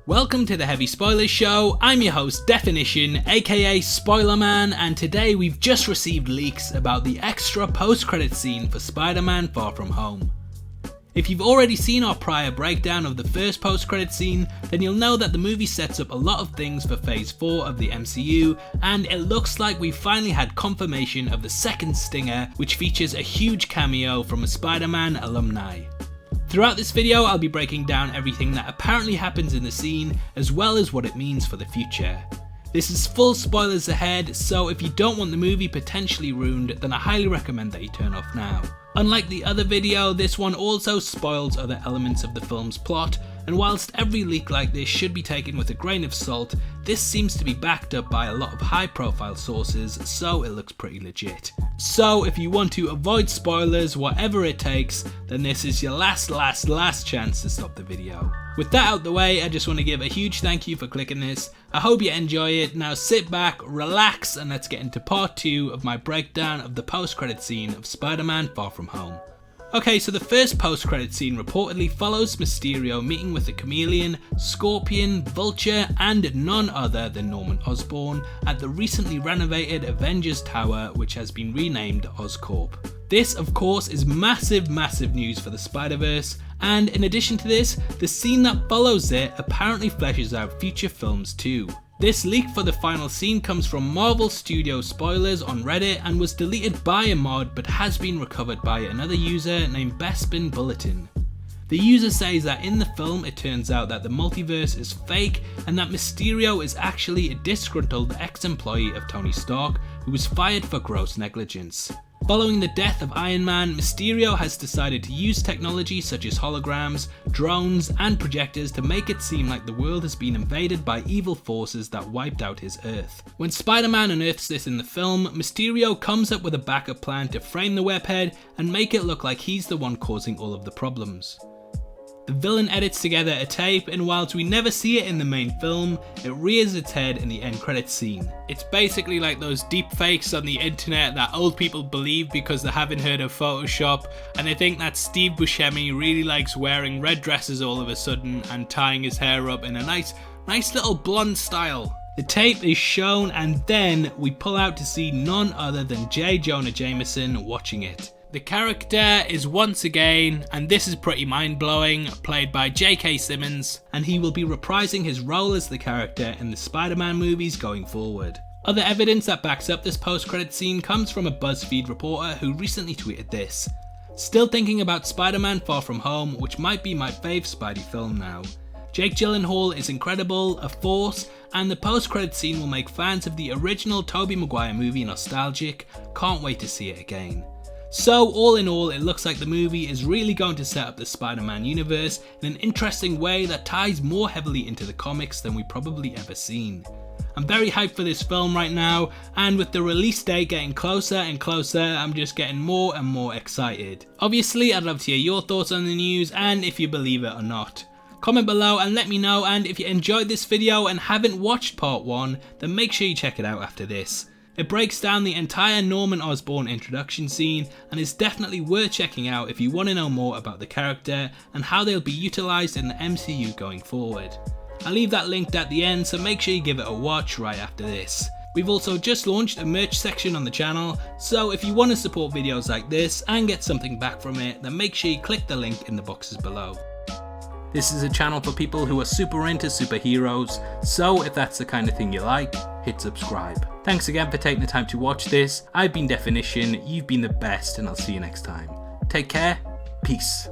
Welcome to the Heavy Spoilers Show. I'm your host Deffinition, aka Spider-Man, and today we've just received leaks about the extra post-credit scene for Spider-Man Far From Home. If you've already seen our prior breakdown of the first post-credit scene, then you'll know that the movie sets up a lot of things for Phase 4 of the MCU, and it looks like we've finally had confirmation of the second stinger, which features a huge cameo from a Spider-Man alumni. Throughout this video, I'll be breaking down everything that apparently happens in the scene, as well as what it means for the future. This is full spoilers ahead, so if you don't want the movie potentially ruined, then I highly recommend that you turn off now. Unlike the other video, this one also spoils other elements of the film's plot, and whilst every leak like this should be taken with a grain of salt, this seems to be backed up by a lot of high profile sources, so it looks pretty legit. So if you want to avoid spoilers whatever it takes, then this is your last chance to stop the video. With that out the way, I just want to give a huge thank you for clicking this. I hope you enjoy it. Now sit back, relax, and let's get into part 2 of my breakdown of the post-credit scene of Spider-Man Far From Home. Okay, so the first post-credit scene reportedly follows Mysterio meeting with the Chameleon, Scorpion, Vulture, and none other than Norman Osborn at the recently renovated Avengers Tower, which has been renamed Oscorp. This, of course, is massive news for the Spider-Verse, and in addition to this, the scene that follows it apparently fleshes out future films too. This leak for the final scene comes from Marvel Studios spoilers on Reddit and was deleted by a mod but has been recovered by another user named Bespin Bulletin. The user says that in the film it turns out that the multiverse is fake and that Mysterio is actually a disgruntled ex-employee of Tony Stark who was fired for gross negligence. Following the death of Iron Man, Mysterio has decided to use technology such as holograms, drones, and projectors to make it seem like the world has been invaded by evil forces that wiped out his Earth. When Spider-Man unearths this in the film, Mysterio comes up with a backup plan to frame the webhead and make it look like he's the one causing all of the problems. The villain edits together a tape, and whilst we never see it in the main film, it rears its head in the end credits scene. It's basically like those deep fakes on the internet that old people believe because they haven't heard of Photoshop, and they think that Steve Buscemi really likes wearing red dresses all of a sudden and tying his hair up in a nice little blonde style. The tape is shown, and then we pull out to see none other than J. Jonah Jameson watching it. The character is once again, and this is pretty mind-blowing, played by J.K. Simmons, and he will be reprising his role as the character in the Spider-Man movies going forward. Other evidence that backs up this post-credit scene comes from a BuzzFeed reporter who recently tweeted this. "Still thinking about Spider-Man Far From Home, which might be my fave Spidey film now. Jake Gyllenhaal is incredible, a force, and the post-credit scene will make fans of the original Tobey Maguire movie nostalgic. Can't wait to see it again." So all in all, it looks like the movie is really going to set up the Spider-Man universe in an interesting way that ties more heavily into the comics than we've probably ever seen. I'm very hyped for this film right now, and with the release date getting closer and closer, I'm just getting more and more excited. Obviously, I'd love to hear your thoughts on the news and if you believe it or not. Comment below and let me know, and if you enjoyed this video and haven't watched part 1, then make sure you check it out after this. It breaks down the entire Norman Osborn introduction scene and is definitely worth checking out if you want to know more about the character and how they'll be utilised in the MCU going forward. I'll leave that linked at the end, so make sure you give it a watch right after this. We've also just launched a merch section on the channel, so if you want to support videos like this and get something back from it, then make sure you click the link in the boxes below. This is a channel for people who are super into superheroes, so if that's the kind of thing you like, hit subscribe. Thanks again for taking the time to watch this. I've been Deffinition, you've been the best, and I'll see you next time. Take care, peace.